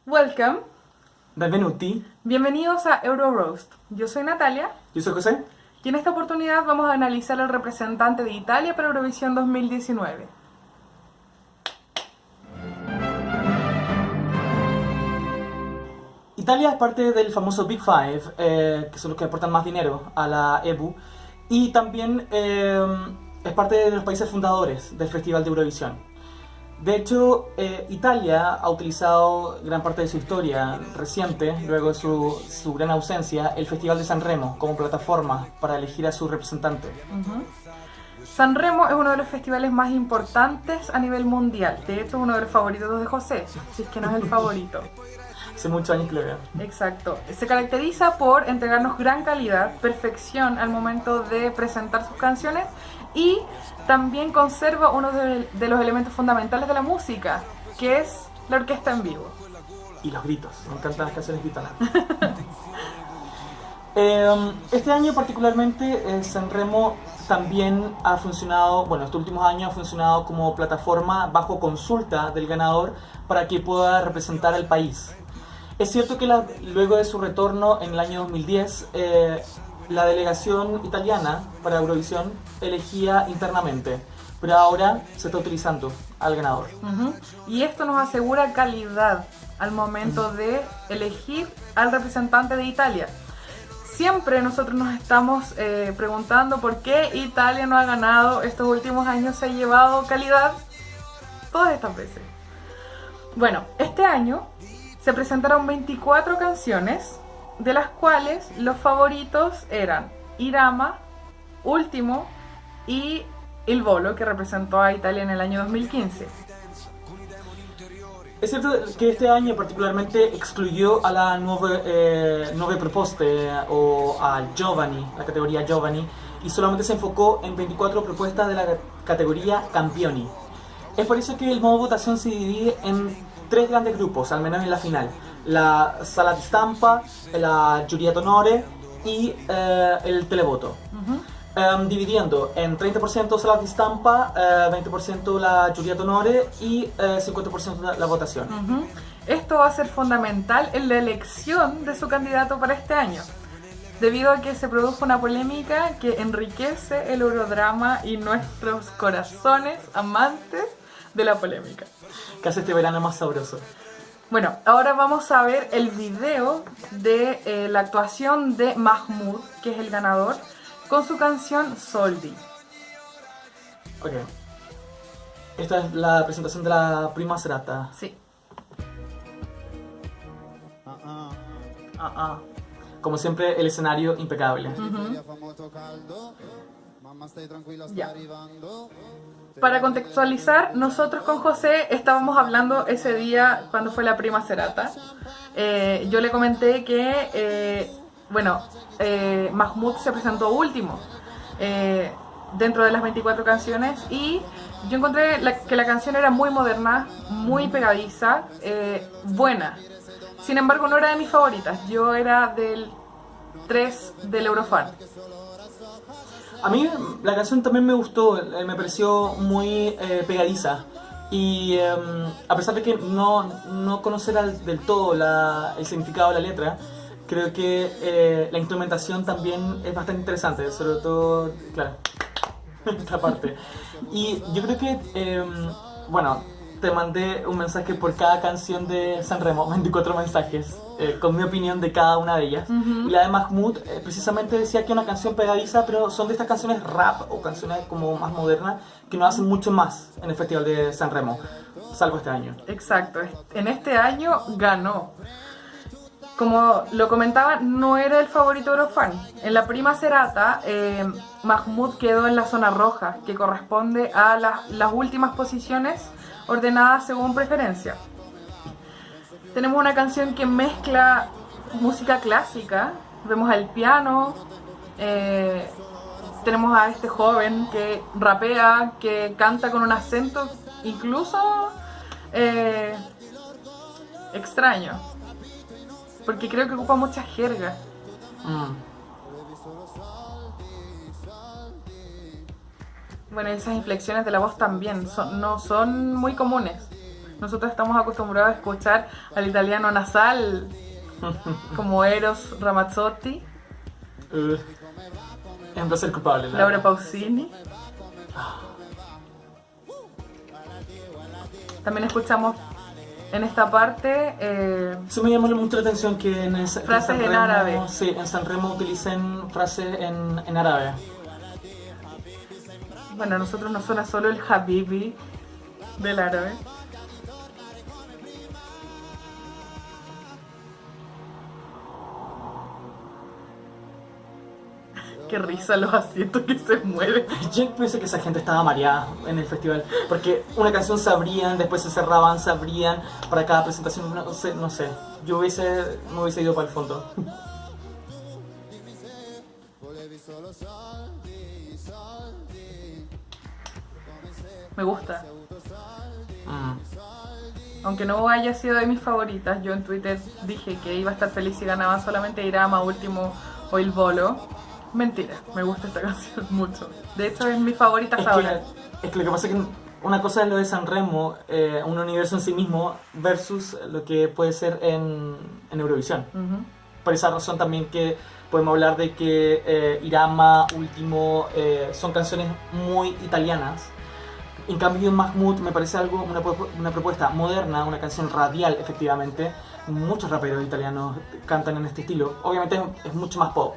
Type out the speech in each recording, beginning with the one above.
Welcome, Benvenuti, bienvenidos a Euro Roast. Yo soy Natalia yo soy José. y en esta oportunidad vamos a analizar al representante de Italia para Eurovisión 2019. Italia es parte del famoso Big Five, que son los que aportan más dinero a la EBU, y también es parte de los países fundadores del Festival de Eurovisión. De hecho, Italia ha utilizado gran parte de su historia reciente, luego de su gran ausencia, el Festival de Sanremo como plataforma para elegir a su representante. Sanremo es uno de los festivales más importantes a nivel mundial. De hecho, es uno de los favoritos de José, si es que no es el favorito. Hace muchos años que lo veo. Exacto. Se caracteriza por entregarnos gran calidad, perfección al momento de presentar sus canciones y también conserva uno de los elementos fundamentales de la música, que es la orquesta en vivo. Y los gritos, me encantan las canciones gritonas. Este año particularmente Sanremo también ha funcionado, bueno, estos últimos años ha funcionado como plataforma bajo consulta del ganador para que pueda representar al país. Es cierto que luego de su retorno en el año 2010, la delegación italiana para Eurovisión elegía internamente, pero ahora se está utilizando al ganador. Y esto nos asegura calidad al momento de elegir al representante de Italia. Siempre nosotros nos estamos preguntando por qué Italia no ha ganado estos últimos años, se ha llevado calidad todas estas veces. Bueno, este año se presentaron 24 canciones, de las cuales los favoritos eran Irama, Último y Il Volo, que representó a Italia en el año 2015. Es cierto que este año particularmente excluyó a la nuove proposte o a Giovani, la categoría Giovani, y solamente se enfocó en 24 propuestas de la categoría Campioni. Es por eso que el modo de votación se divide en tres grandes grupos, al menos en la final: la sala di stampa, la giuria d'onore y el televoto. Dividiendo en 30% sala di stampa, 20% la giuria d'onore y 50% la votación. Esto va a ser fundamental en la elección de su candidato para este año, debido a que se produjo una polémica que enriquece el Eurodrama y nuestros corazones amantes de la polémica. Que hace este verano más sabroso. Bueno, ahora vamos a ver el video de la actuación de Mahmood, que es el ganador, con su canción Soldi. Ok. Esta es la presentación de la prima serata. Sí. Como siempre, el escenario impecable. Ya. Para contextualizar, nosotros con José estábamos hablando ese día cuando fue la prima serata. Yo le comenté que, Mahmood se presentó último dentro de las 24 canciones y yo encontré que la canción era muy moderna, muy pegadiza, buena. Sin embargo, no era de mis favoritas, yo era del 3 del Eurofan. A mí la canción también me gustó, me pareció muy pegadiza. Y a pesar de que no conocer del todo el significado de la letra, creo que la instrumentación también es bastante interesante, sobre todo, claro, esta parte. Y yo creo que, te mandé un mensaje por cada canción de Sanremo, 24 mensajes, con mi opinión de cada una de ellas. Y la de Mahmood precisamente decía que una canción pegadiza, pero son de estas canciones rap o canciones como más modernas que no hacen mucho más en el Festival de Sanremo, salvo este año. Exacto, en este año ganó. Como lo comentaba, no era el favorito Eurofan. En la prima serata, Mahmood quedó en la zona roja, que corresponde a las últimas posiciones ordenadas según preferencia. Tenemos una canción que mezcla música clásica, vemos al piano, tenemos a este joven que rapea, que canta con un acento incluso extraño, porque creo que ocupa mucha jerga. Bueno, esas inflexiones de la voz también no son muy comunes. nosotros estamos acostumbrados a escuchar al italiano nasal como Eros Ramazzotti, Es un placer culpable. Laura Pausini. También escuchamos en esta parte Eso me llamó mucho la atención que frases en árabe. Sí, en Sanremo utilicen frases en árabe. Bueno, a nosotros nos suena solo el Habibi del árabe. Qué risa los asientos que se mueven. Yo pensé que esa gente estaba mareada en el festival, porque una canción se abrían, después se cerraban, se abrían para cada presentación, no sé. Yo me hubiese ido para el fondo. Me gusta. Aunque no haya sido de mis favoritas, yo en Twitter dije que iba a estar feliz si ganaba solamente Irama, Último o Il Volo. Mentira, me gusta esta canción mucho. De hecho es mi favorita hasta ahora. Es que lo que pasa es que una cosa es lo de Sanremo, un universo en sí mismo, versus lo que puede ser en Eurovisión. Por esa razón también que podemos hablar de que Irama, Último, son canciones muy italianas. En cambio, Mahmood me parece una propuesta moderna, una canción radial, efectivamente. Muchos raperos italianos cantan en este estilo. Obviamente es mucho más pop,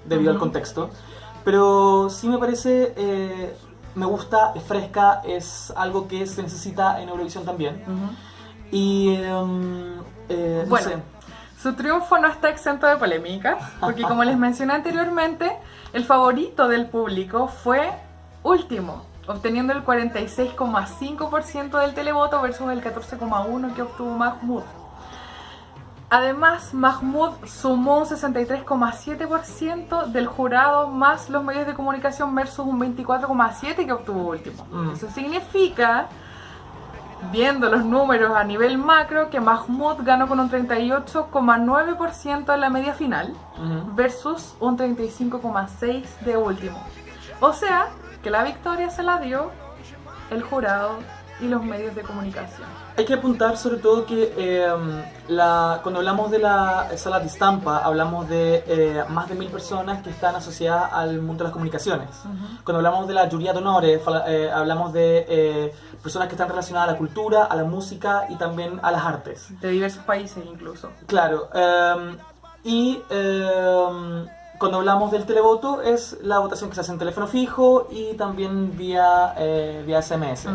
debido al contexto. Pero sí me parece, me gusta, es fresca, es algo que se necesita en Eurovisión también. Y, no bueno, sé. Su triunfo no está exento de polémica, porque como les mencioné anteriormente, el favorito del público fue Último, obteniendo el 46,5% del televoto versus el 14,1% que obtuvo Mahmood. Además, Mahmood sumó un 63,7% del jurado más los medios de comunicación versus un 24,7% que obtuvo Último. Eso significa, viendo los números a nivel macro, que Mahmood ganó con un 38,9% en la media final versus un 35,6% de Último. O sea, que la victoria se la dio el jurado y los medios de comunicación. Hay que apuntar sobre todo que cuando hablamos de la sala de estampa, hablamos de más de 1000 personas que están asociadas al mundo de las comunicaciones. Cuando hablamos de la giuria d'onore, hablamos de personas que están relacionadas a la cultura, a la música y también a las artes. De diversos países incluso. Claro. Cuando hablamos del televoto, es la votación que se hace en teléfono fijo y también vía SMS.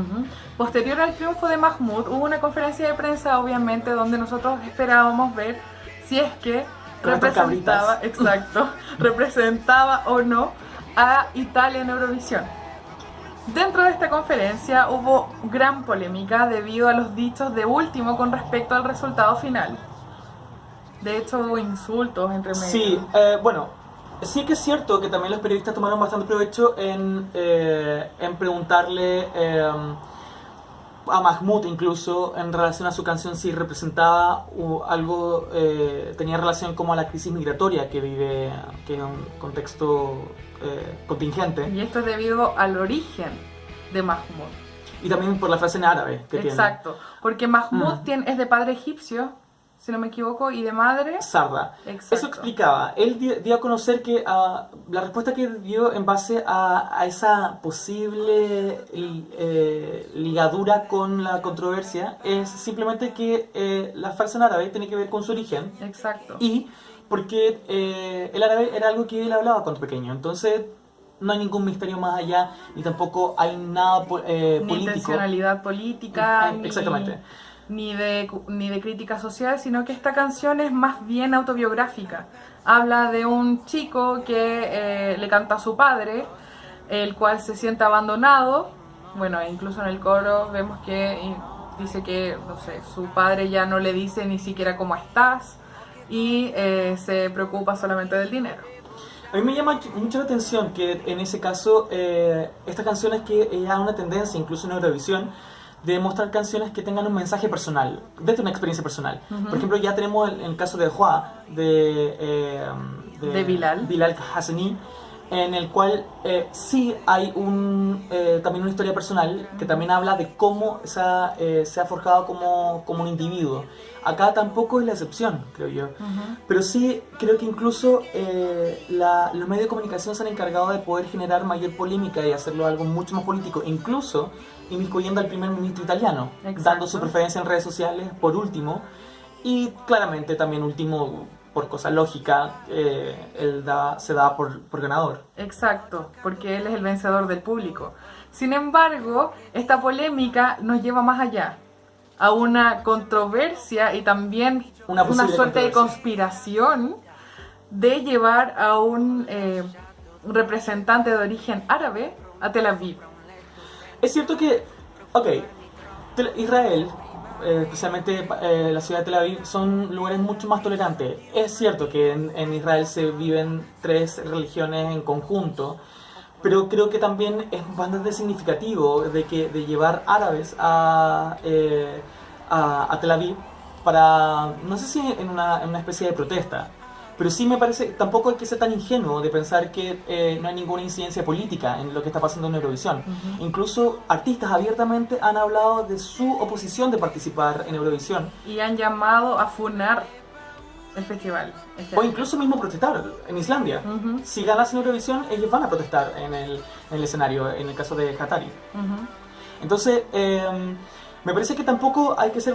Posterior al triunfo de Mahmood, hubo una conferencia de prensa, obviamente, donde nosotros esperábamos ver si es que representaba o no a Italia en Eurovisión. Dentro de esta conferencia hubo gran polémica debido a los dichos de Último con respecto al resultado final. De hecho, hubo insultos entre medio. Sí, bueno. Sí que es cierto que también los periodistas tomaron bastante provecho en preguntarle a Mahmood incluso en relación a su canción si representaba algo, tenía relación como a la crisis migratoria que vive, que es un contexto contingente. Y esto es debido al origen de Mahmood. Y también por la frase en árabe que tiene. Exacto, porque Mahmood es de padre egipcio, si no me equivoco, y de madre sarda. Exacto. Eso explicaba. Él dio a conocer que la respuesta que dio en base a esa posible ligadura con la controversia es simplemente que la frase en árabe tiene que ver con su origen. Exacto. Y porque el árabe era algo que él hablaba cuando pequeño. Entonces no hay ningún misterio más allá, ni tampoco hay nada político. Ni intencionalidad política. Exactamente. Ni de crítica social, sino que esta canción es más bien autobiográfica. Habla de un chico que le canta a su padre, el cual se siente abandonado. Bueno, incluso en el coro vemos que dice que, no sé, su padre ya no le dice ni siquiera cómo estás y se preocupa solamente del dinero. A mí me llama mucho la atención que en ese caso estas canciones que ya una tendencia incluso en Eurovisión de mostrar canciones que tengan un mensaje personal, desde una experiencia personal. Por ejemplo, ya tenemos el caso de Joa, de Bilal Bilal Hassani, en el cual sí hay también una historia personal que también habla de cómo se ha forjado como un individuo. Acá tampoco es la excepción, creo yo. Pero sí creo que incluso los medios de comunicación se han encargado de poder generar mayor polémica y hacerlo algo mucho más político, incluso inmiscuyendo al primer ministro italiano, dando su preferencia en redes sociales por último, y claramente también último por cosa lógica, se da por ganador. Exacto, porque él es el vencedor del público. Sin embargo, esta polémica nos lleva más allá, a una controversia y también una suerte de conspiración de llevar a un representante de origen árabe a Tel Aviv. Es cierto que, Israel, especialmente la ciudad de Tel Aviv, son lugares mucho más tolerantes. Es cierto que en Israel se viven 3 religiones en conjunto, pero creo que también es bastante significativo de llevar árabes a Tel Aviv para, no sé si en una especie de protesta, pero sí me parece, tampoco hay que ser tan ingenuo de pensar que no hay ninguna incidencia política en lo que está pasando en Eurovisión. Incluso artistas abiertamente han hablado de su oposición de participar en Eurovisión. Y han llamado a funar el festival. O incluso mismo protestar en Islandia. Si ganas en Eurovisión, ellos van a protestar en el escenario, en el caso de Hatari. Entonces, me parece que tampoco no hay que ser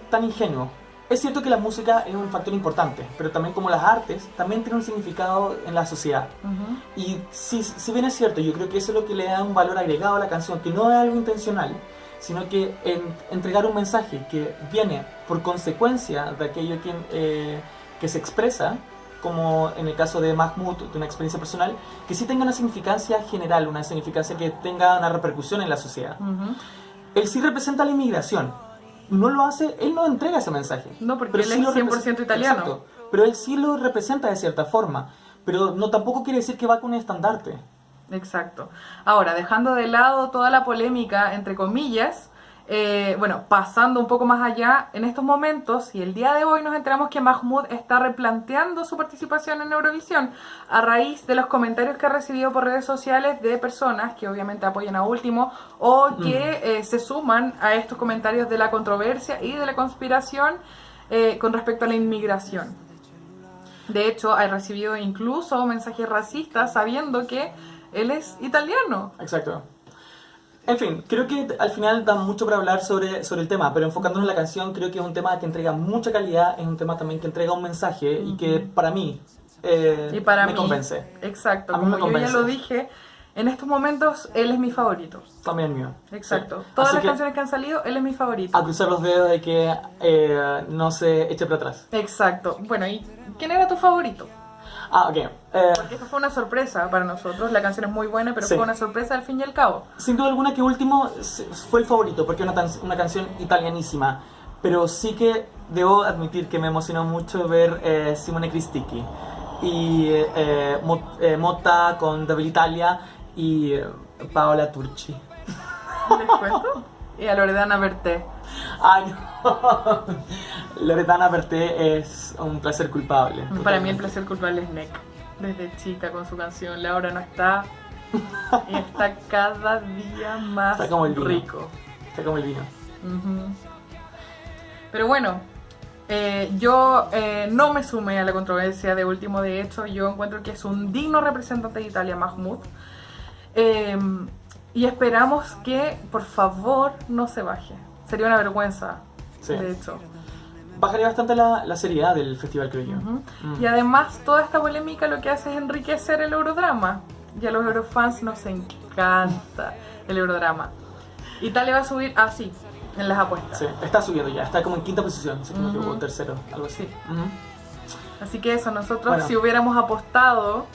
tan ingenuo. Es cierto que la música es un factor importante, pero también como las artes, también tiene un significado en la sociedad. Y si bien es cierto, yo creo que eso es lo que le da un valor agregado a la canción, que no es algo intencional, sino que entregar un mensaje que viene por consecuencia de aquello que se expresa, como en el caso de Mahmoud, de una experiencia personal, que sí tenga una significancia general, una significancia que tenga una repercusión en la sociedad. Él sí representa la inmigración. No lo hace, él no entrega ese mensaje. No, porque él es 100% italiano. Exacto, pero él sí lo representa de cierta forma, pero no tampoco quiere decir que va con un estandarte. Exacto. Ahora, dejando de lado toda la polémica, entre comillas, pasando un poco más allá, en estos momentos y el día de hoy nos enteramos que Mahmoud está replanteando su participación en Eurovisión a raíz de los comentarios que ha recibido por redes sociales de personas que obviamente apoyan a Último o que se suman a estos comentarios de la controversia y de la conspiración con respecto a la inmigración. De hecho, ha recibido incluso mensajes racistas sabiendo que él es italiano. Exacto. En fin, creo que al final da mucho para hablar sobre el tema, pero enfocándonos en la canción, creo que es un tema que entrega mucha calidad, es un tema también que entrega un mensaje y que para mí me convence. Exacto, como yo ya lo dije, en estos momentos él es mi favorito. También mío. Exacto. Sí. Todas las canciones que han salido, él es mi favorito. A cruzar los dedos de que no se eche para atrás. Exacto. Bueno, ¿y quién era tu favorito? Ok. Porque esto fue una sorpresa para nosotros. La canción es muy buena, pero fue una sorpresa al fin y al cabo. Sin duda alguna que Último fue el favorito, porque es una canción italianísima. Pero sí que debo admitir que me emocionó mucho ver Simone Cristicchi y Motta con Davide Italia y Paola Turci. ¿Les cuento? Y a Loredana Berté. Ay, no. Loredana Berté es un placer culpable. Para mí el placer culpable es Nick. Desde chica con su canción Laura no está. Y está cada día más está como el vino. Rico. Está como el vino. Pero bueno, yo no me sumé a la controversia de Último. De hecho, yo encuentro que es un digno representante de Italia, Mahmoud. Y esperamos que, por favor, no se baje. Sería una vergüenza, de hecho. Bajaría bastante la seriedad del festival, creo yo. Y además, toda esta polémica lo que hace es enriquecer el eurodrama. Y a los eurofans nos encanta el eurodrama. Italia va a subir así, en las apuestas. Sí, está subiendo ya, está como en quinta posición, si no me equivoco, tercero, algo así. Así que eso, nosotros si hubiéramos apostado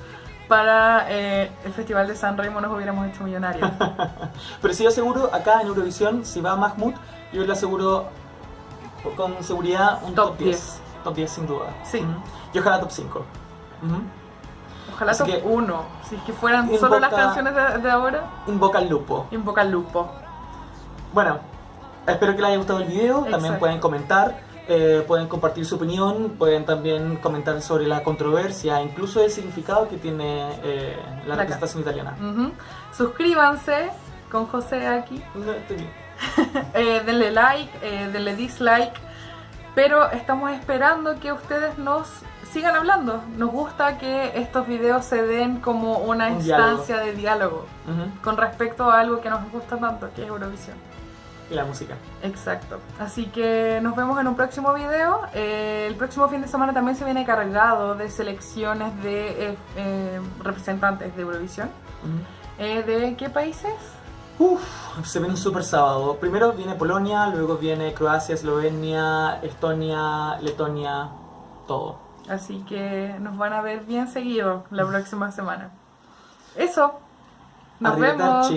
para el Festival de San Remo nos hubiéramos hecho millonarios. Pero sí, yo aseguro, acá en Eurovisión, si va Mahmoud, yo le aseguro con seguridad un top 10. Top 10 sin duda. Sí. Y ojalá top 5. Ojalá así top 1. Si es que fueran solo las canciones de ahora. Invoca al lupo. Invoca al lupo. Bueno, espero que les haya gustado el video. También pueden comentar pueden compartir su opinión, pueden también comentar sobre la controversia, incluso el significado que tiene la representación italiana. Suscríbanse con José aquí. No, estoy bien. Denle like, denle dislike, pero estamos esperando que ustedes nos sigan hablando. Nos gusta que estos videos se den como una instancia de diálogo con respecto a algo que nos gusta tanto, que es Eurovisión. Y la música. Exacto. Así que nos vemos en un próximo video. El próximo fin de semana también se viene cargado de selecciones de representantes de Eurovisión. ¿De qué países? Se viene un super sábado. Primero viene Polonia, luego viene Croacia, Eslovenia, Estonia, Letonia, todo. Así que nos van a ver bien seguido la próxima semana. Eso. Nos vemos.